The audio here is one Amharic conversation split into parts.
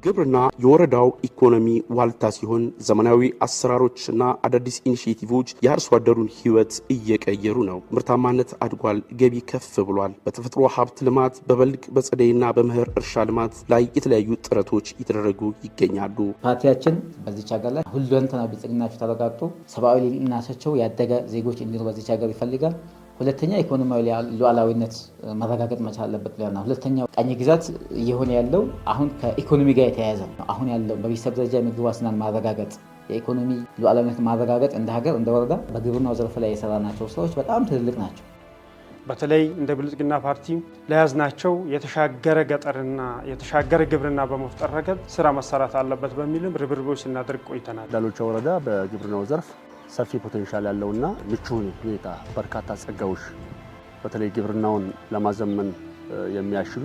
ግብርና የወረዳው ኢኮኖሚ ዋልታ ሲሆን ዘመናዊ አሰራሮችና አዳዲስ ኢኒሼቲቮች የአርሶ አደሩን ህይወት እየቀየሩ ነው። ምርታማነት አድጓል፣ ገቢ ከፍ ብሏል። በተፈጥሮ ሀብት ልማት፣ በበልግ በጸደይና በመኸር እርሻ ልማት ላይ የተለያዩ ጥረቶች እየተደረጉ ይገኛሉ። ፓርቲያችን በዚች ሀገር ላይ ሁሉንተና ብልጽግናቸው ተረጋግጦ ሰብአዊ ልዕልናቸው ያደገ ዜጎች እንዲኖሩ በዚች ሀገር ይፈልጋል። ሁለተኛ ኢኮኖሚያዊ ሉዓላዊነት መረጋገጥ መቻል አለበት ብለናል። ሁለተኛው ቀኝ ግዛት እየሆነ ያለው አሁን ከኢኮኖሚ ጋር የተያያዘ ነው። አሁን ያለው በቤተሰብ ደረጃ የምግብ ዋስትናን ማረጋገጥ፣ የኢኮኖሚ ሉዓላዊነት ማረጋገጥ እንደ ሀገር እንደ ወረዳ በግብርናው ዘርፍ ላይ የሰራናቸው ስራዎች በጣም ትልልቅ ናቸው። በተለይ እንደ ብልጽግና ፓርቲ ለያዝናቸው የተሻገረ ገጠርና የተሻገረ ግብርና በመፍጠር ረገድ ስራ መሰራት አለበት በሚልም ርብርቦች ስናደርግ ቆይተናል። ዳሎቻ ወረዳ በግብርናው ዘርፍ ሰፊ ፖቴንሻል ያለውና ምቹ ሁኔታ በርካታ ጸጋዎች በተለይ ግብርናውን ለማዘመን የሚያሽሉ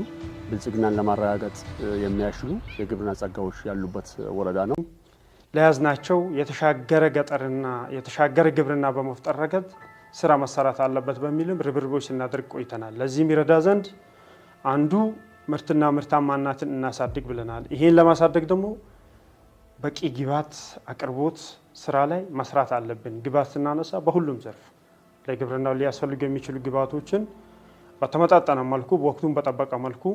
ብልጽግናን ለማረጋገጥ የሚያሽሉ የግብርና ጸጋዎች ያሉበት ወረዳ ነው። ለያዝናቸው የተሻገረ ገጠርና የተሻገረ ግብርና በመፍጠር ረገድ ስራ መሰራት አለበት በሚልም ርብርቦች ስናደርግ ቆይተናል። ለዚህም ይረዳ ዘንድ አንዱ ምርትና ምርታማነትን እናሳድግ ብለናል። ይሄን ለማሳደግ ደግሞ በቂ ግብዓት አቅርቦት ስራ ላይ መስራት አለብን። ግብዓት ስናነሳ በሁሉም ዘርፍ ለግብርናው ሊያስፈልጉ የሚችሉ ግብዓቶችን በተመጣጠነ መልኩ በወቅቱን በጠበቀ መልኩ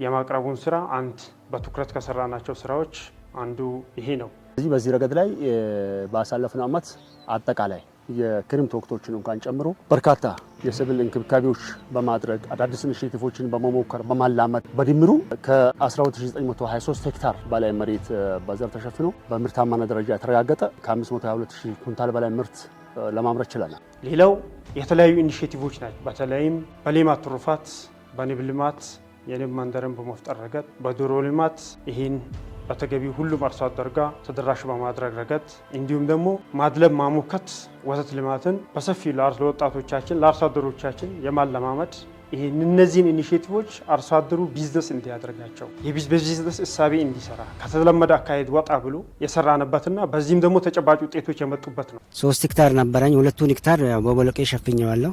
የማቅረቡን ስራ አንድ በትኩረት ከሰራናቸው ስራዎች አንዱ ይሄ ነው። በዚህ ረገድ ላይ ባሳለፍነው ዓመት አጠቃላይ የክረምት ወቅቶችን እንኳን ጨምሮ በርካታ የሰብል እንክብካቤዎች በማድረግ አዳዲስ ኢኒሼቲቮችን በመሞከር በማላመድ በድምሩ ከ12923 ሄክታር በላይ መሬት በዘር ተሸፍኖ በምርታማነት ደረጃ የተረጋገጠ ከ522000 ኩንታል በላይ ምርት ለማምረት ችለናል። ሌላው የተለያዩ ኢኒሼቲቮች ናቸው። በተለይም በሌማት ትሩፋት፣ በንብ ልማት የንብ መንደርን በመፍጠር ረገድ፣ በዶሮ ልማት ይህን በተገቢው ሁሉም አርሶ አደር ጋር ተደራሽ በማድረግ ረገድ እንዲሁም ደግሞ ማድለብ ማሞከት ወተት ልማትን በሰፊው ለወጣቶቻችን ለአርሶ አደሮቻችን የማለማመድ እነዚህን ኢኒሼቲቮች አርሶ አደሩ ቢዝነስ እንዲያደርጋቸው በቢዝነስ እሳቤ እንዲሰራ ከተለመደ አካሄድ ወጣ ብሎ የሰራንበትና በዚህም ደግሞ ተጨባጭ ውጤቶች የመጡበት ነው። 3 ሄክታር ነበረኝ። 2 ሄክታር በቦሎቄ ሸፍኜዋለሁ።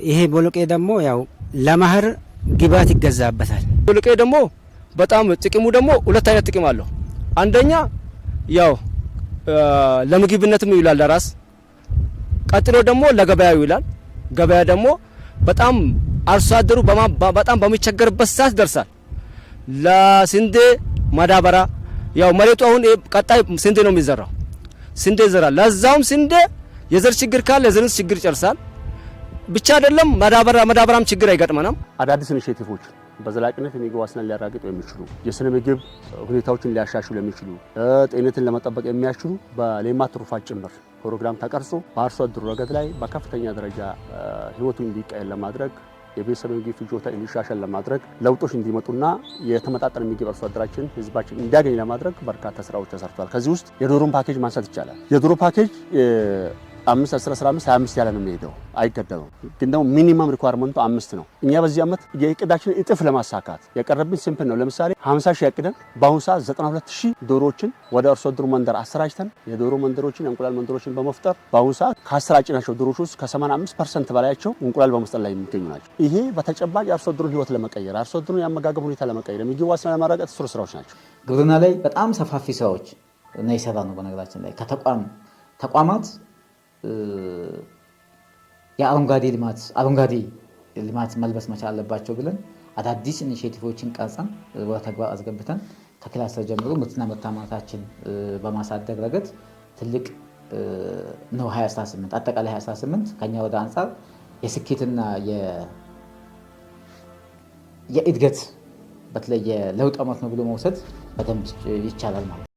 ይሄ ቦሎቄ ደግሞ ያው ለመኸር ግብዓት ይገዛበታል። ቦሎቄ ደግሞ በጣም ጥቅሙ ደግሞ ሁለት አይነት ጥቅም አለው። አንደኛ ያው ለምግብነትም ይውላል ለራስ፣ ቀጥሎ ደግሞ ለገበያ ይውላል። ገበያ ደግሞ በጣም አርሶ አደሩ በጣም በሚቸገርበት ሰዓት ደርሳል። ለስንዴ ማዳበራ ያው መሬቱ አሁን ቀጣይ ስንዴ ነው የሚዘራው፣ ስንዴ ይዘራል። ለዛውም ስንዴ የዘር ችግር ካለ የዘር ችግር ይጨርሳል። ብቻ አይደለም ማዳበራም ችግር አይገጥመንም። አዳዲስ ኢኒሼቲቮች በዘላቂነት የምግብ ዋስትናን ሊያረጋግጡ የሚችሉ የስነ ምግብ ሁኔታዎችን ሊያሻሽሉ የሚችሉ ጤንነትን ለመጠበቅ የሚያስችሉ በሌማት ትሩፋት ጭምር ፕሮግራም ተቀርጾ በአርሶ አደሩ ረገድ ላይ በከፍተኛ ደረጃ ህይወቱን እንዲቀየር ለማድረግ የቤተሰብ ምግብ ፍጆታ እንዲሻሻል ለማድረግ ለውጦች እንዲመጡና የተመጣጠነ ምግብ አርሶ አደራችን ህዝባችን እንዲያገኝ ለማድረግ በርካታ ስራዎች ተሰርተዋል። ከዚህ ውስጥ የዶሮን ፓኬጅ ማንሳት ይቻላል። የዶሮ ፓኬጅ 5-10-15-25 ያለ ነው የሚሄደው፣ አይገደብም። ግን ደግሞ ሚኒመም ሪኳየርመንቱ 5 ነው። እኛ በዚህ ዓመት የእቅዳችንን እጥፍ ለማሳካት የቀረብን ሲምፕል ነው። ለምሳሌ 50 ሺህ ያቅደን በአሁኑ ሰዓት 92000 ዶሮዎችን ወደ አርሶ አደሩ መንደር አሰራጭተን የዶሮ መንደሮችን የእንቁላል መንደሮችን በመፍጠር በአሁኑ ሰዓት ከአሰራጭናቸው ዶሮዎች ውስጥ ከ85% በላያቸው እንቁላል በመስጠት ላይ የሚገኙ ናቸው። ይሄ በተጨባጭ የአርሶ አደሩን ህይወት ለመቀየር አርሶ አደሩን የአመጋገብ ሁኔታ ለመቀየር የምግብ ዋስትና ለማረጋገጥ የተሰሩ ስራዎች ናቸው። ግብርና ላይ በጣም ሰፋፊ ስራዎች እና ይሰራ ነው። በነገራችን ላይ ተቋማት የአረንጓዴ ልማት መልበስ መቻል አለባቸው ብለን አዳዲስ ኢኒሼቲቮችን ቀርጸን ወደ ተግባር አስገብተን ከክላስተር ጀምሮ ምርትና ምርታማነታችን በማሳደግ ረገድ ትልቅ ነው። 2018 አጠቃላይ 2018 ከኛ ወደ አንጻር የስኬትና የእድገት በተለይ የለውጥ ዓመት ነው ብሎ መውሰድ በደንብ ይቻላል ማለት ነው።